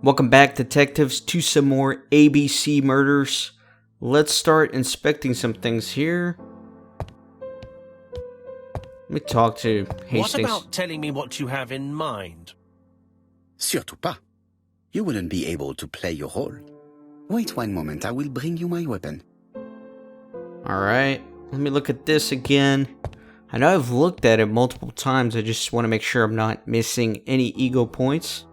Welcome back, detectives, to some more ABC murders. Let's start inspecting some things here. Let me talk to Hastings. What about telling me what you have in mind? Surtout pas. You wouldn't be able to play your role. Wait one moment, I will bring you my weapon. Alright, let me look at this again. I know I've looked at it multiple times, I just want to make sure I'm not missing any ego points.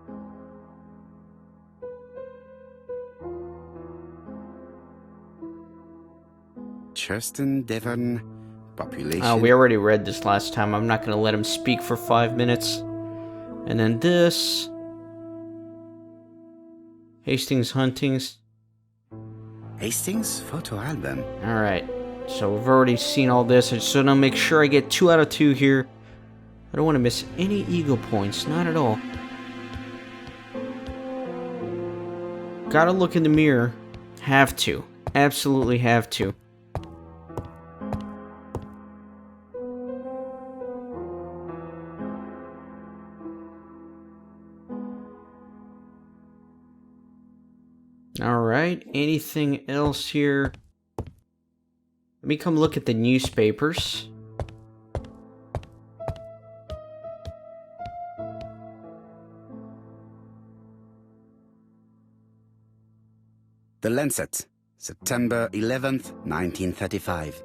Churston, Devon, population... Oh, we already read this last time. I'm not going to let him speak for 5 minutes. And then this. Hastings Huntings. Hastings photo album. Alright, so we've already seen all this. I just want to make sure I get 2 out of 2 here. I don't want to miss any ego points, not at all. Gotta look in the mirror. Have to. Absolutely have to. Alright, anything else here? Let me come look at the newspapers. The Lancet, September 11th, 1935.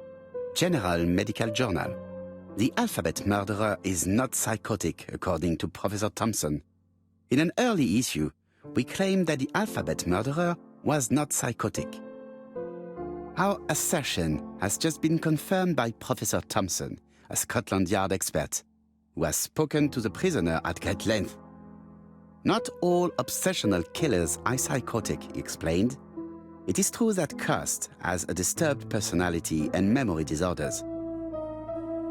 General Medical Journal. The alphabet murderer is not psychotic, according to Professor Thompson. In an early issue, we claimed that the alphabet murderer was not psychotic. Our assertion has just been confirmed by Professor Thompson, a Scotland Yard expert, who has spoken to the prisoner at great length. Not all obsessional killers are psychotic, he explained. It is true that Kirst has a disturbed personality and memory disorders.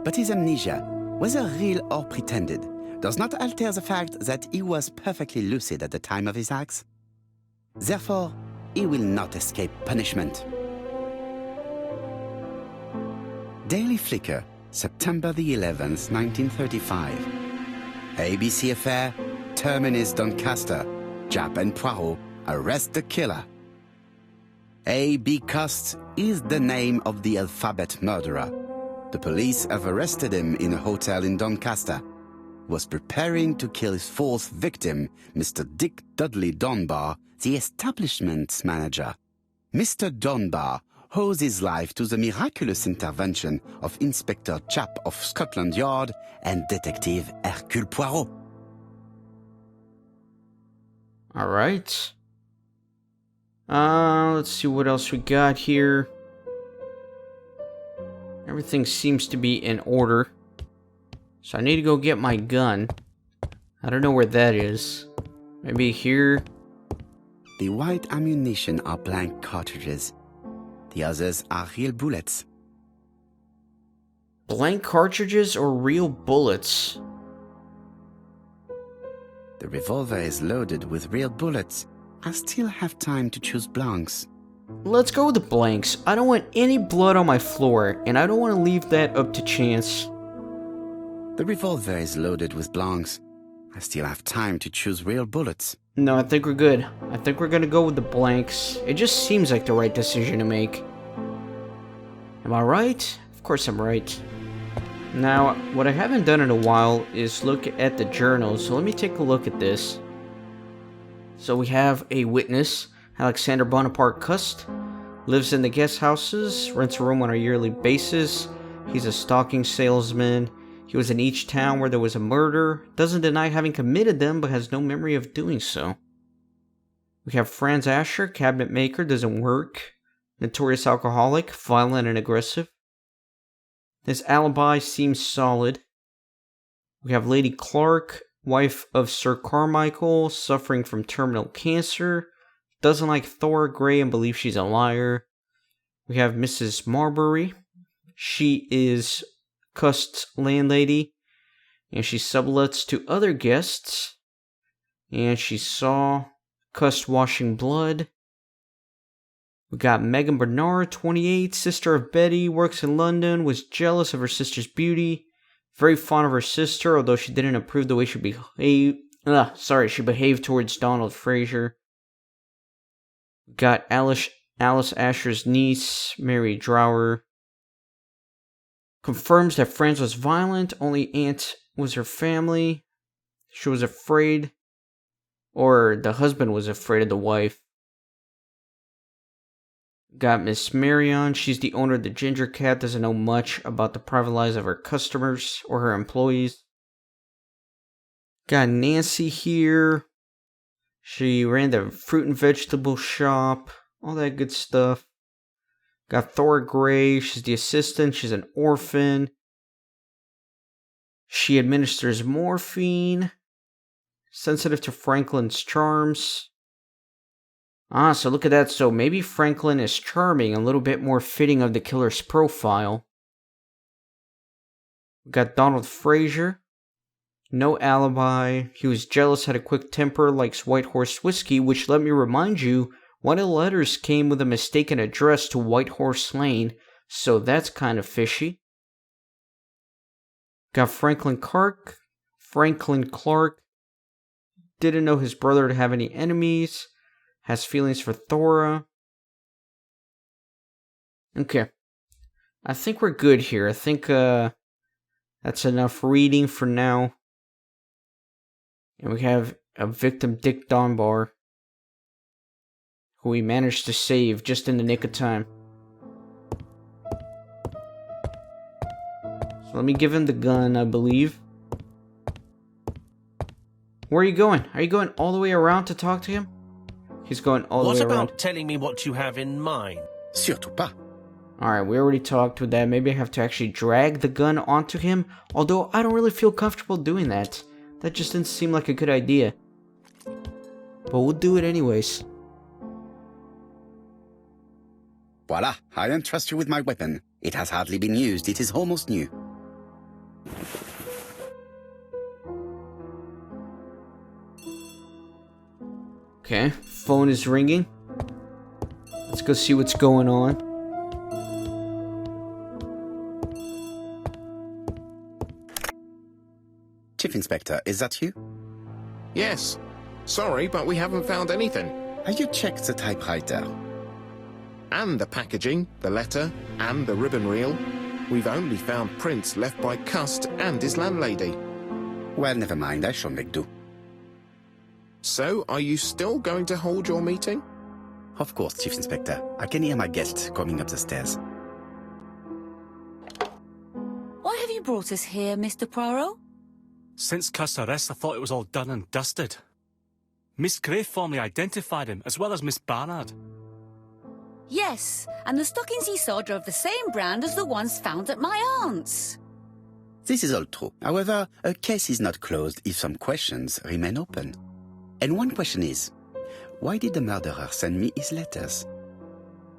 But his amnesia, whether real or pretended, does not alter the fact that he was perfectly lucid at the time of his acts. Therefore, he will not escape punishment. Daily Flicker, September the 11th, 1935. ABC affair, Terminus Doncaster, Japp and Poirot arrest the killer. A.B. Cost is the name of the alphabet murderer. The police have arrested him in a hotel in Doncaster. He was preparing to kill his fourth victim, Mr. Dick Dudley Dunbar, the establishment's manager. Mr. Dunbar owes his life to the miraculous intervention of Inspector Japp of Scotland Yard and Detective Hercule Poirot. All right. Let's see what else we got here. Everything seems to be in order. So I need to go get my gun. I don't know where that is. Maybe here. The white ammunition are blank cartridges. The others are real bullets. Blank cartridges or real bullets? The revolver is loaded with real bullets. I still have time to choose blanks. Let's go with the blanks. I don't want any blood on my floor, and I don't want to leave that up to chance. The revolver is loaded with blanks. I still have time to choose real bullets. No, I think we're good. I think we're gonna go with the blanks. It just seems like the right decision to make. Am I right? Of course I'm right. Now, what I haven't done in a while is look at the journals, so let me take a look at this. So we have a witness, Alexander Bonaparte Cust, lives in the guest houses, rents a room on a yearly basis. He's a stocking salesman. He was in each town where there was a murder, doesn't deny having committed them, but has no memory of doing so. We have Franz Asher, cabinet maker, doesn't work, notorious alcoholic, violent and aggressive. His alibi seems solid. We have Lady Clark, wife of Sir Carmichael, suffering from terminal cancer, doesn't like Thora Gray and believes she's a liar. We have Mrs. Marbury. She is Cust's landlady, and she sublets to other guests, and she saw Cust washing blood. We got Megan Bernard, 28, sister of Betty, works in London, was jealous of her sister's beauty, very fond of her sister, although she didn't approve the way she behaved towards Donald Fraser. Got Alice Asher's niece, Mary Drower. Confirms that Franz was violent, only Aunt was her family. She was afraid, or the husband was afraid of the wife. Got Miss Marion, she's the owner of the Ginger Cat, doesn't know much about the private lives of her customers or her employees. Got Nancy here. She ran the fruit and vegetable shop, all that good stuff. Got Thora Gray, she's the assistant, she's an orphan. She administers morphine. Sensitive to Franklin's charms. Ah, so look at that. So maybe Franklin is charming, a little bit more fitting of the killer's profile. Got Donald Fraser. No alibi. He was jealous, had a quick temper, likes White Horse Whiskey, which, let me remind you, one of the letters came with a mistaken address to White Horse Lane, so that's kind of fishy. Got Franklin Clark. Didn't know his brother to have any enemies. Has feelings for Thora. Okay. I think we're good here. I think that's enough reading for now. And we have a victim, Dick Dunbar, who we managed to save just in the nick of time. So let me give him the gun, I believe. Where are you going? Are you going all the way around to talk to him? He's going all the way around. What about telling me what you have in mind? Surtout pas. Alright, we already talked with that. Maybe I have to actually drag the gun onto him. Although, I don't really feel comfortable doing that. That just didn't seem like a good idea. But we'll do it anyways. Voila, I entrust you with my weapon. It has hardly been used. It is almost new. Okay, phone is ringing. Let's go see what's going on. Chief Inspector, is that you? Yes. Sorry, but we haven't found anything. Have you checked the typewriter? And the packaging, the letter, and the ribbon reel. We've only found prints left by Cust and his landlady. Well, never mind, I shall make do. So, are you still going to hold your meeting? Of course, Chief Inspector. I can hear my guest coming up the stairs. Why have you brought us here, Mr. Poirot? Since Cust's arrest, I thought it was all done and dusted. Miss Gray formally identified him, as well as Miss Barnard. Yes, and the stockings he saw drove the same brand as the ones found at my aunt's. This is all true. However, a case is not closed if some questions remain open. And one question is, why did the murderer send me his letters?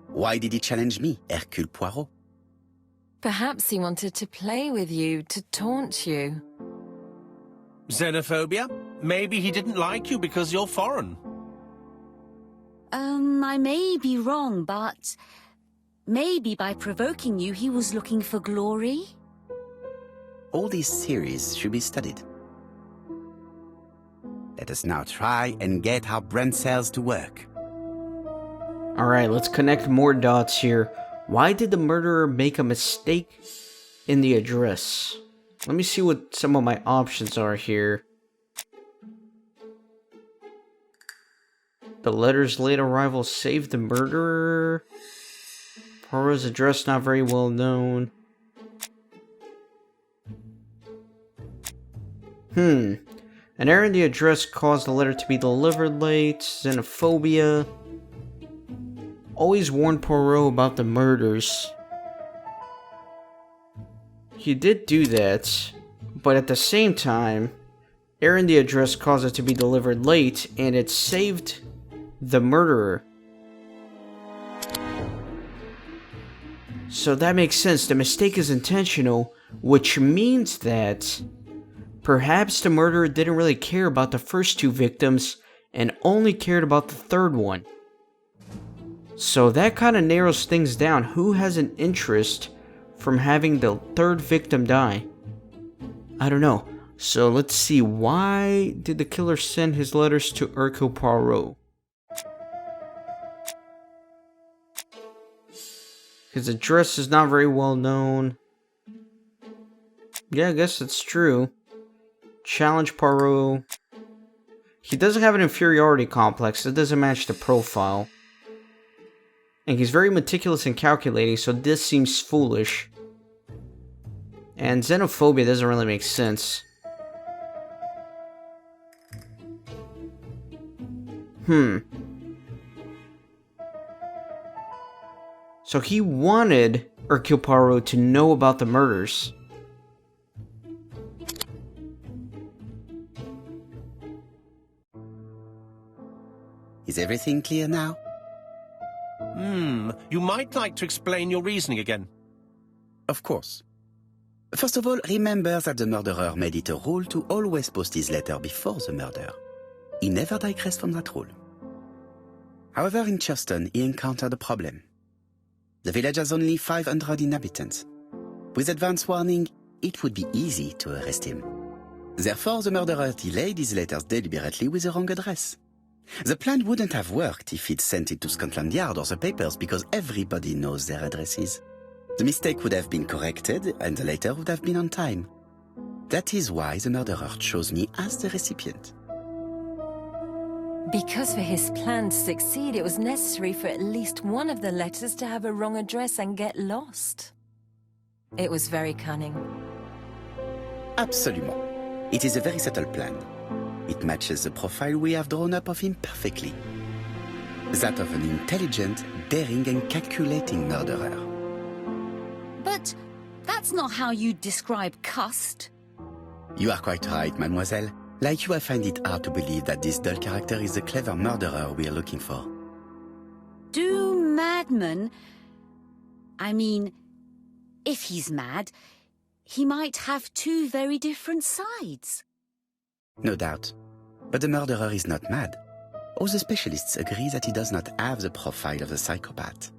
Why did he challenge me, Hercule Poirot? Perhaps he wanted to play with you, to taunt you. Xenophobia? Maybe he didn't like you because you're foreign. I may be wrong, but maybe by provoking you, he was looking for glory? All these theories should be studied. Let us now try and get our brain cells to work. Alright, let's connect more dots here. Why did the murderer make a mistake in the address? Let me see what some of my options are here. The letter's late arrival saved the murderer. Poirot's address not very well known. An error in the address caused the letter to be delivered late. Xenophobia. Always warned Poirot about the murders. He did do that, but at the same time, error in the address caused it to be delivered late, and it saved the murderer. So that makes sense. The mistake is intentional, which means that perhaps the murderer didn't really care about the first two victims and only cared about the third one. So that kind of narrows things down. Who has an interest from having the third victim die? I don't know. So let's see. Why did the killer send his letters to Hercule Poirot? His address is not very well known. Yeah, I guess that's true. Challenge Poirot. He doesn't have an inferiority complex. It doesn't match the profile. And he's very meticulous and calculating, so this seems foolish. And xenophobia doesn't really make sense. So he wanted Hercule Poirot to know about the murders. Is everything clear now? You might like to explain your reasoning again. Of course. First of all, remember that the murderer made it a rule to always post his letter before the murder. He never digressed from that rule. However, in Churston, he encountered a problem. The village has only 500 inhabitants. With advance warning, it would be easy to arrest him. Therefore, the murderer delayed his letters deliberately with the wrong address. The plan wouldn't have worked if he'd sent it to Scotland Yard or the papers because everybody knows their addresses. The mistake would have been corrected and the letter would have been on time. That is why the murderer chose me as the recipient. Because for his plan to succeed, it was necessary for at least one of the letters to have a wrong address and get lost. It was very cunning. Absolument. It is a very subtle plan. It matches the profile we have drawn up of him perfectly. That of an intelligent, daring and calculating murderer. But that's not how you describe Cust. You are quite right, mademoiselle. Like you, I find it hard to believe that this dull character is the clever murderer we are looking for. Do madmen... I mean, if he's mad, he might have two very different sides. No doubt. But the murderer is not mad. All the specialists agree that he does not have the profile of a psychopath.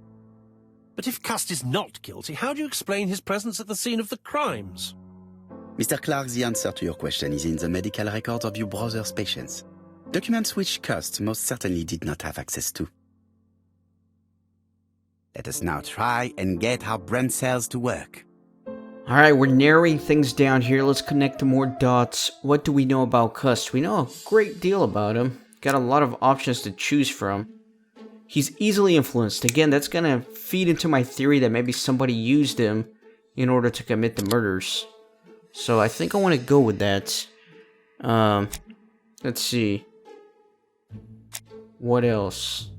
But if Cust is not guilty, how do you explain his presence at the scene of the crimes? Mr. Clark, the answer to your question is in the medical records of your brother's patients. Documents which Cust most certainly did not have access to. Let us now try and get our brain cells to work. Alright, we're narrowing things down here. Let's connect to more dots. What do we know about Cust? We know a great deal about him. Got a lot of options to choose from. He's easily influenced. Again, that's gonna feed into my theory that maybe somebody used him in order to commit the murders. So I think I want to go with that. Let's see. What else?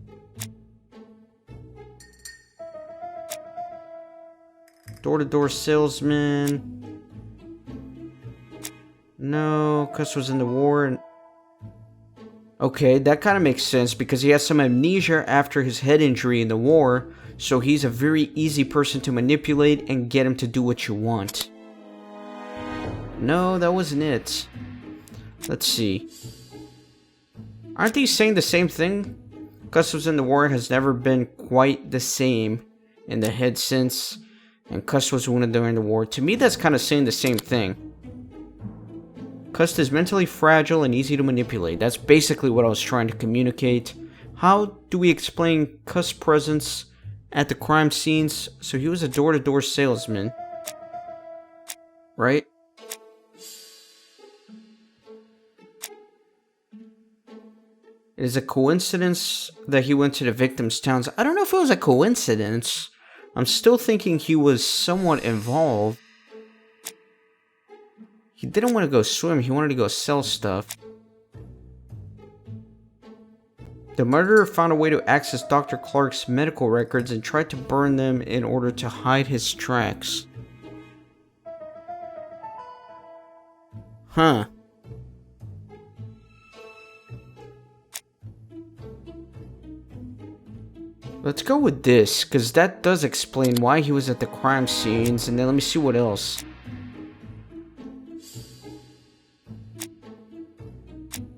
Door-to-door salesman. No, Cust was in the war. Okay, that kind of makes sense because he has some amnesia after his head injury in the war. So he's a very easy person to manipulate and get him to do what you want. No, that wasn't it. Let's see. Aren't these saying the same thing? Cust was in the war has never been quite the same in the head since, and Cust was wounded during the war. To me, that's kind of saying the same thing. Cust is mentally fragile and easy to manipulate. That's basically what I was trying to communicate. How do we explain Cust's presence at the crime scenes? So he was a door-to-door salesman, right? It is a coincidence that he went to the victims' towns. I don't know if it was a coincidence. I'm still thinking he was somewhat involved. He didn't want to go swim. He wanted to go sell stuff. The murderer found a way to access Dr. Clark's medical records and tried to burn them in order to hide his tracks. Huh. Let's go with this, because that does explain why he was at the crime scenes, and then let me see what else.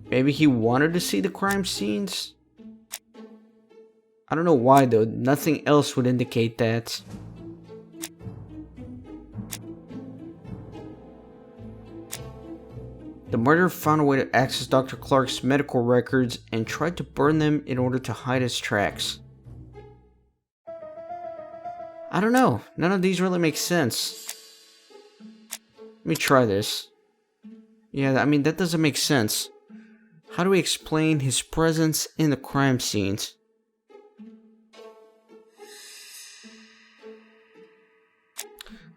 Maybe he wanted to see the crime scenes? I don't know why though, nothing else would indicate that. The murderer found a way to access Dr. Clark's medical records and tried to burn them in order to hide his tracks. I don't know. None of these really make sense. Let me try this. Yeah, I mean, that doesn't make sense. How do we explain his presence in the crime scenes?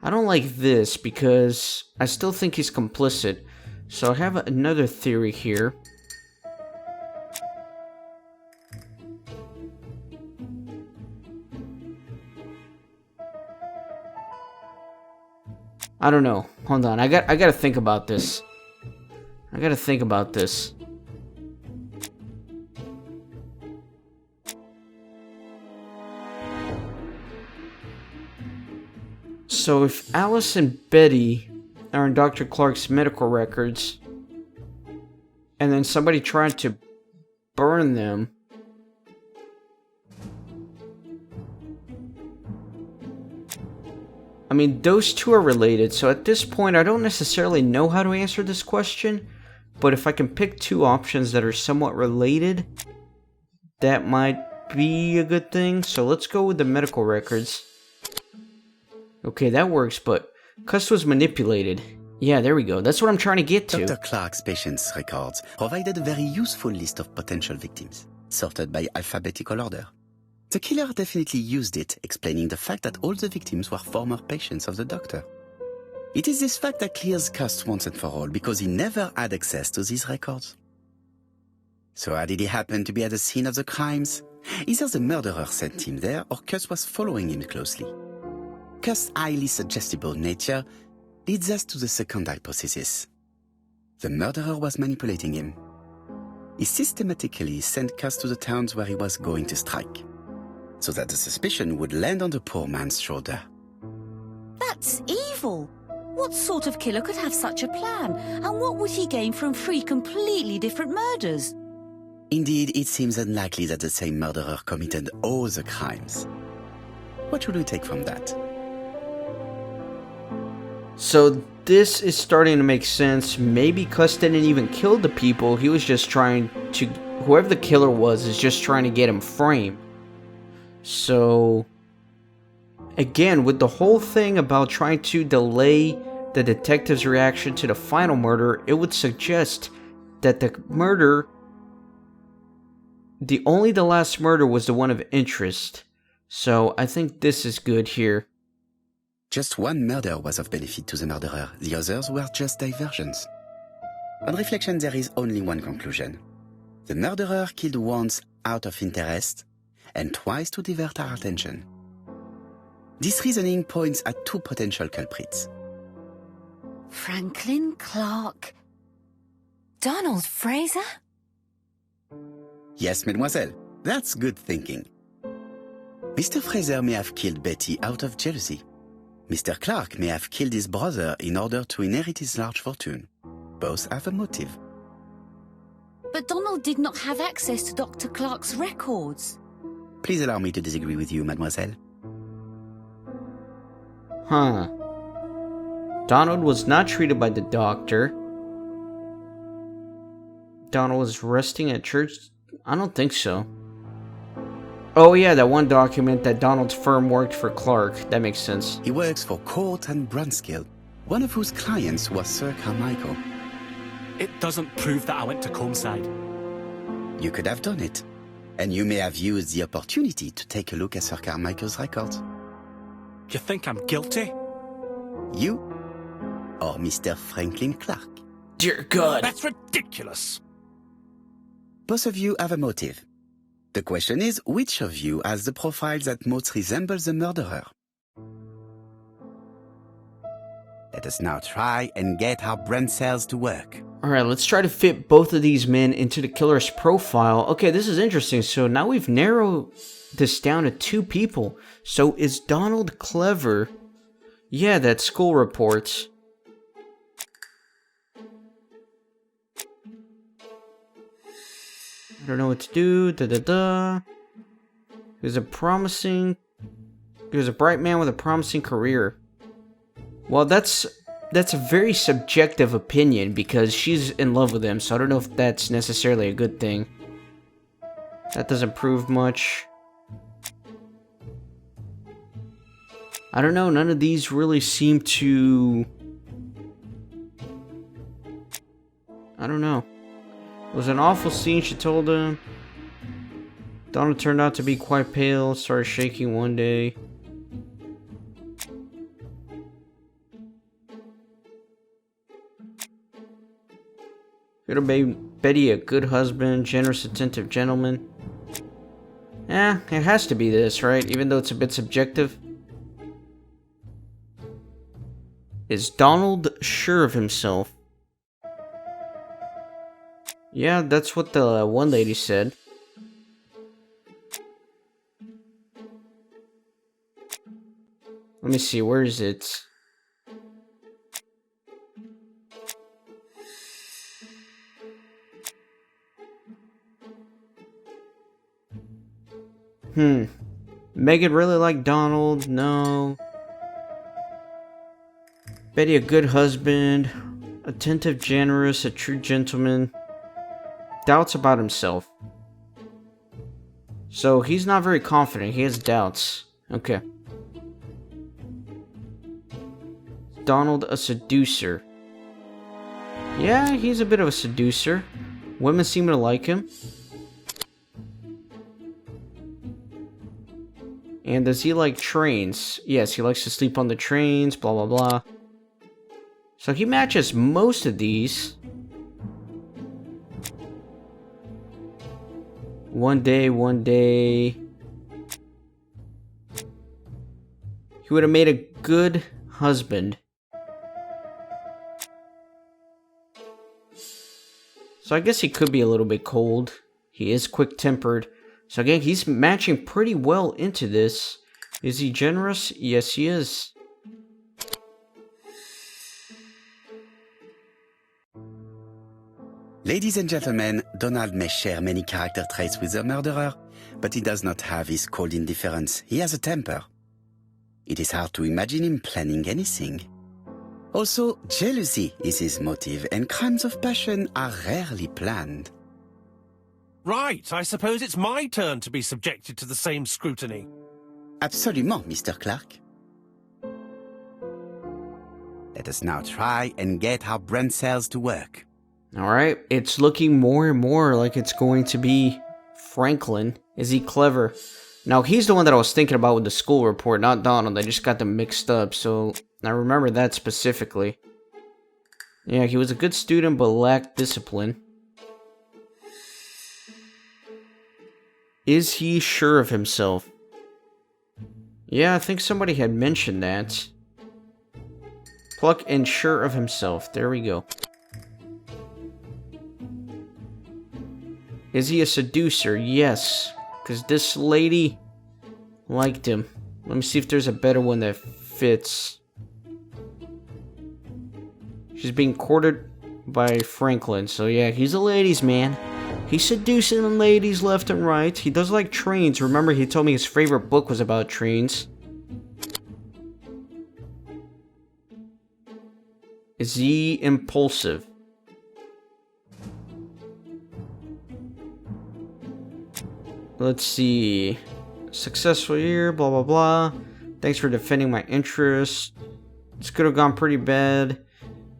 I don't like this because I still think he's complicit. So I have another theory here. I don't know. Hold on. I gotta think about this. I gotta think about this. So if Alice and Betty are in Dr. Clark's medical records, and then somebody tried to burn them, I mean, those two are related, so at this point I don't necessarily know how to answer this question, but if I can pick two options that are somewhat related, that might be a good thing. So let's go with the medical records. Okay, that works, but Cust was manipulated. Yeah, there we go. That's what I'm trying to get to. Dr. Clark's patient's records provided a very useful list of potential victims, sorted by alphabetical order. The killer definitely used it, explaining the fact that all the victims were former patients of the doctor. It is this fact that clears Cust once and for all, because he never had access to these records. So how did he happen to be at the scene of the crimes? Either the murderer sent him there, or Cust was following him closely. Cust's highly suggestible nature leads us to the second hypothesis. The murderer was manipulating him. He systematically sent Cust to the towns where he was going to strike, so that the suspicion would land on the poor man's shoulder. That's evil. What sort of killer could have such a plan? And what would he gain from three completely different murders? Indeed, it seems unlikely that the same murderer committed all the crimes. What should we take from that? So this is starting to make sense. Maybe Cust didn't even kill the people. He was just trying to... Whoever the killer was is just trying to get him framed. So... Again, with the whole thing about trying to delay the detective's reaction to the final murder, it would suggest that the murder... The last murder was the one of interest. So I think this is good here. Just one murder was of benefit to the murderer. The others were just diversions. On reflection, there is only one conclusion. The murderer killed once out of interest, and twice to divert our attention. This reasoning points at two potential culprits. Franklin Clark. Donald Fraser? Yes, mademoiselle. That's good thinking. Mr. Fraser may have killed Betty out of jealousy. Mr. Clark may have killed his brother in order to inherit his large fortune. Both have a motive. But Donald did not have access to Dr. Clark's records. Please allow me to disagree with you, mademoiselle. Huh. Donald was not treated by the doctor. Donald was resting at church? I don't think so. Oh yeah, that one document that Donald's firm worked for Clark. That makes sense. He works for Court and Brunskill, one of whose clients was Sir Carmichael. It doesn't prove that I went to Comeside. You could have done it, and you may have used the opportunity to take a look at Sir Carmichael's records. You think I'm guilty? You or Mr. Franklin Clark? Dear God. That's ridiculous. Both of you have a motive. The question is, which of you has the profile that most resembles the murderer? Let us now try and get our brain cells to work. Alright, let's try to fit both of these men into the killer's profile. Okay, this is interesting. So now we've narrowed this down to two people. So is Donald clever? Yeah, that school reports. I don't know what to do. He was a bright man with a promising career. Well, that's a very subjective opinion because she's in love with him, so I don't know if that's necessarily a good thing. That doesn't prove much. I don't know, none of these really seem to... I don't know. It was an awful scene, she told him. Donald turned out to be quite pale, started shaking one day. Could have made Betty a good husband, generous, attentive gentleman. It has to be this, right? Even though it's a bit subjective. Is Donald sure of himself? Yeah, that's what the one lady said. Let me see, where is it? Megan really liked Donald? No. Betty a good husband. Attentive, generous, a true gentleman. Doubts about himself. So he's not very confident. He has doubts. Okay. Donald a seducer? Yeah, he's a bit of a seducer. Women seem to like him. And does he like trains? Yes, he likes to sleep on the trains, blah blah blah. So he matches most of these. One day. He would have made a good husband. So I guess he could be a little bit cold. He is quick-tempered. So again, he's matching pretty well into this. Is he generous? Yes, he is. Ladies and gentlemen, Donald may share many character traits with the murderer, but he does not have his cold indifference. He has a temper. It is hard to imagine him planning anything. Also, jealousy is his motive, and crimes of passion are rarely planned. Right, I suppose it's my turn to be subjected to the same scrutiny. Absolument, Mr. Clark. Let us now try and get our brain cells to work. Alright, it's looking more and more like it's going to be Franklin. Is he clever? Now, he's the one that I was thinking about with the school report, not Donald. I just got them mixed up, so I remember that specifically. Yeah, he was a good student but lacked discipline. Is he sure of himself? Yeah, I think somebody had mentioned that. Pluck and sure of himself. There we go. Is he a seducer? Yes. Because this lady liked him. Let me see if there's a better one that fits. She's being courted by Franklin. So yeah, he's a ladies' man. He's seducing ladies left and right. He does like trains. Remember, he told me his favorite book was about trains. Is he impulsive? Let's see. Successful year, blah blah blah. Thanks for defending my interests. This could have gone pretty bad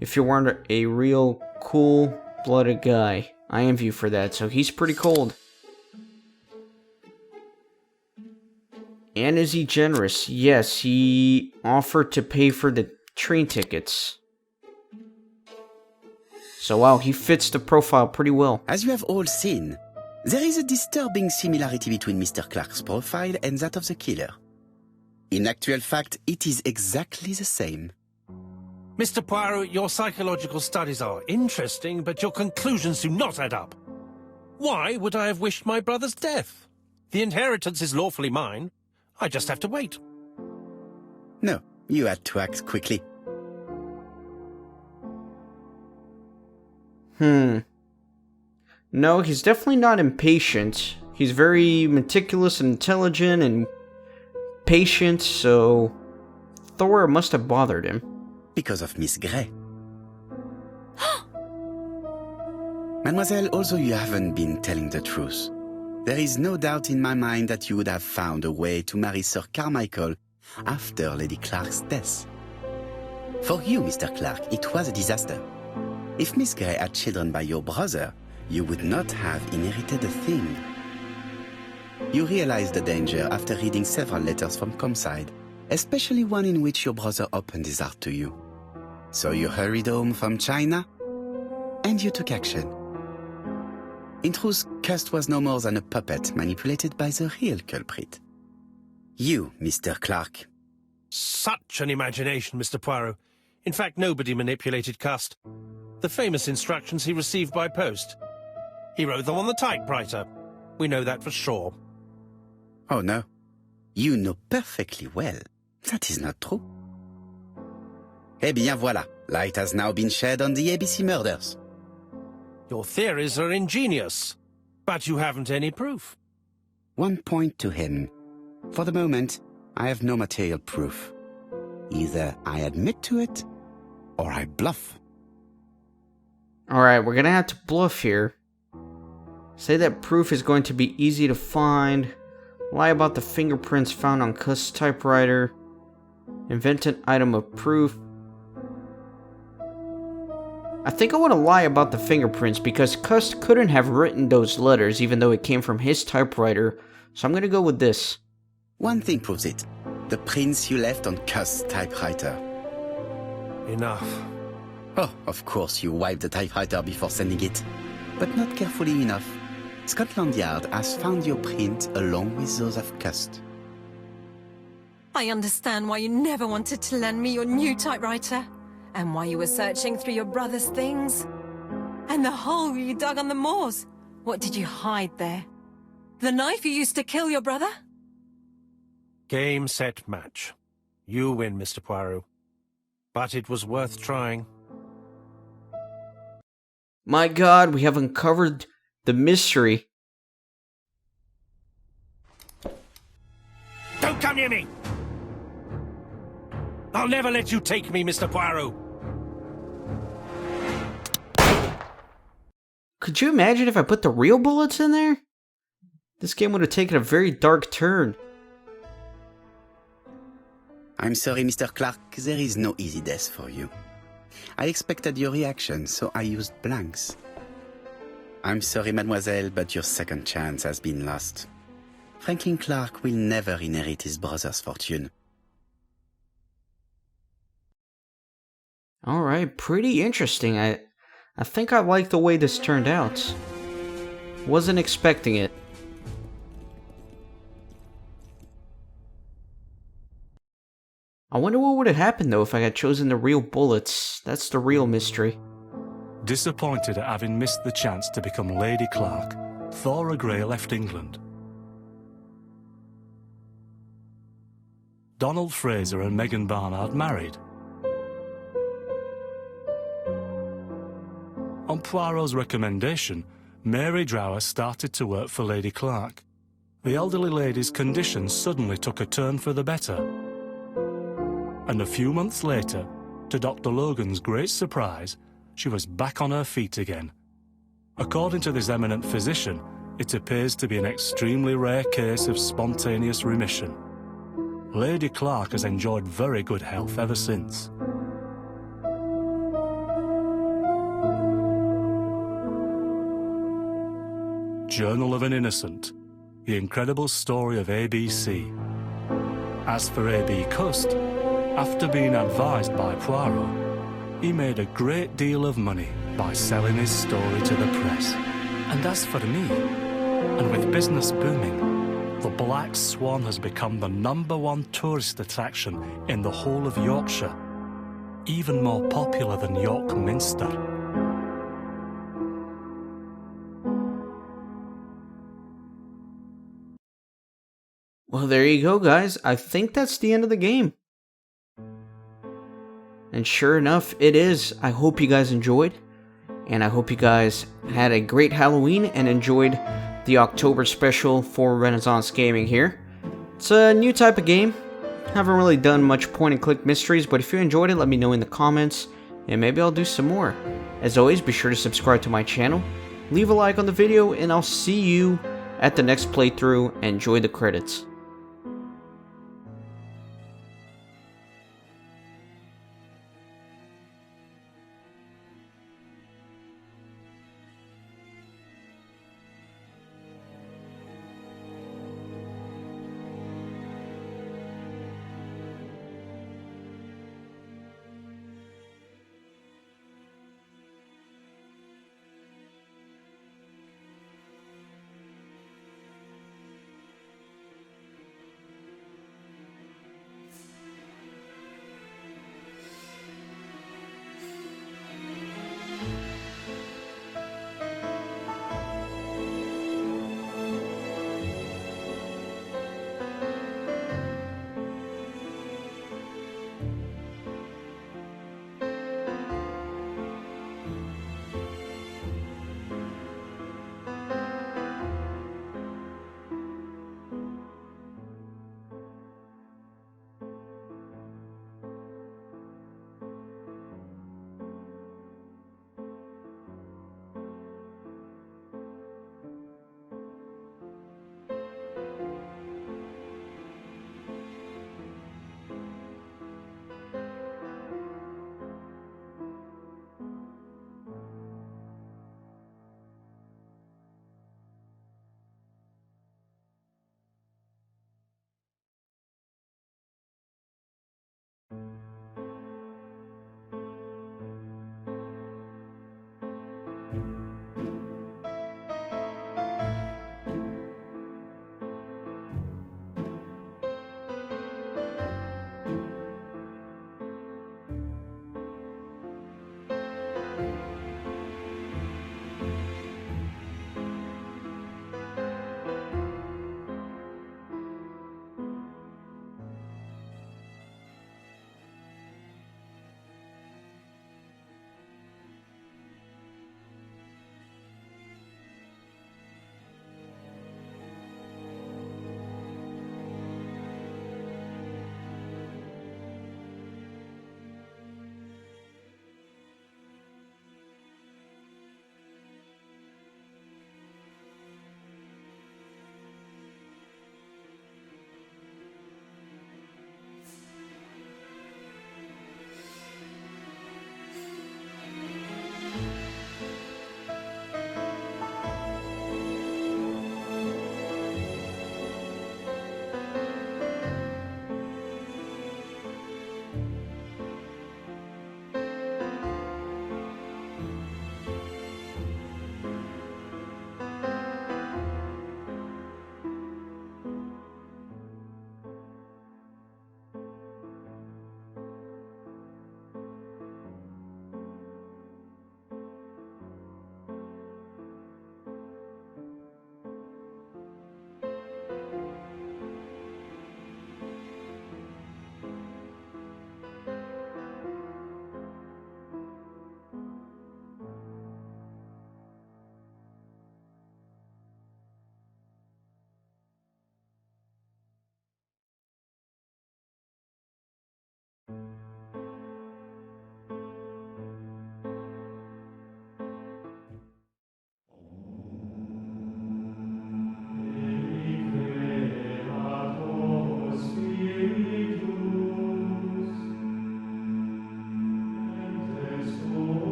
if you weren't a real cool-blooded guy. I envy you for that, so he's pretty cold. And is he generous? Yes, he offered to pay for the train tickets. So wow, he fits the profile pretty well. As you have all seen, there is a disturbing similarity between Mr. Clark's profile and that of the killer. In actual fact, it is exactly the same. Mr. Poirot, your psychological studies are interesting, but your conclusions do not add up. Why would I have wished my brother's death? The inheritance is lawfully mine. I just have to wait. No, you had to act quickly. No, he's definitely not impatient. He's very meticulous and intelligent and patient, so Thor must have bothered him. Because of Miss Grey. Mademoiselle, although you haven't been telling the truth, there is no doubt in my mind that you would have found a way to marry Sir Carmichael after Lady Clark's death. For you, Mr. Clark, it was a disaster. If Miss Grey had children by your brother, you would not have inherited a thing. You realized the danger after reading several letters from Comside, especially one in which your brother opened his heart to you. So you hurried home from China, and you took action. In truth, Cust was no more than a puppet manipulated by the real culprit. You, Mr. Clark. Such an imagination, Mr. Poirot. In fact, nobody manipulated Cust. The famous instructions he received by post. He wrote them on the typewriter. We know that for sure. Oh no. You know perfectly well. That is not true. Eh bien voilà. Light has now been shed on the ABC murders. Your theories are ingenious, but you haven't any proof. One point to him. For the moment, I have no material proof. Either I admit to it, or I bluff. Alright, we're gonna have to bluff here. Say that proof is going to be easy to find. Lie about the fingerprints found on Cust's typewriter. Invent an item of proof. I think I want to lie about the fingerprints because Cust couldn't have written those letters even though it came from his typewriter. So I'm gonna go with this. One thing proves it. The prints you left on Cust's typewriter. Enough. Oh, of course you wiped the typewriter before sending it. But not carefully enough. Scotland Yard has found your print along with those of Cust. I understand why you never wanted to lend me your new typewriter. And why you were searching through your brother's things. And the hole you dug on the moors. What did you hide there? The knife you used to kill your brother? Game, set, match. You win, Mr. Poirot. But it was worth trying. My god, we have uncovered the mystery. Don't come near me! I'll never let you take me, Mr. Poirot. Could you imagine if I put the real bullets in there? This game would have taken a very dark turn. I'm sorry, Mr. Clark, there is no easy death for you. I expected your reaction, so I used blanks. I'm sorry, mademoiselle, but your second chance has been lost. Franklin Clark will never inherit his brother's fortune. Alright, pretty interesting. I think I like the way this turned out. Wasn't expecting it. I wonder what would have happened though if I had chosen the real bullets. That's the real mystery. Disappointed at having missed the chance to become Lady Clark, Thora Grey left England. Donald Fraser and Megan Barnard married. On Poirot's recommendation, Mary Drower started to work for Lady Clark. The elderly lady's condition suddenly took a turn for the better. And a few months later, to Dr. Logan's great surprise, she was back on her feet again. According to this eminent physician, it appears to be an extremely rare case of spontaneous remission. Lady Clark has enjoyed very good health ever since. Journal of an Innocent, the incredible story of ABC. As for A.B. Cust, after being advised by Poirot, he made a great deal of money by selling his story to the press. And as for me, and with business booming, the Black Swan has become the #1 tourist attraction in the whole of Yorkshire, even more popular than York Minster. Well, there you go, guys. I think that's the end of the game. And sure enough, it is. I hope you guys enjoyed. And I hope you guys had a great Halloween and enjoyed the October special for Renaissance Gaming here. It's a new type of game. Haven't really done much point-and-click mysteries, but if you enjoyed it, let me know in the comments, and maybe I'll do some more. As always, be sure to subscribe to my channel, leave a like on the video, and I'll see you at the next playthrough. Enjoy the credits.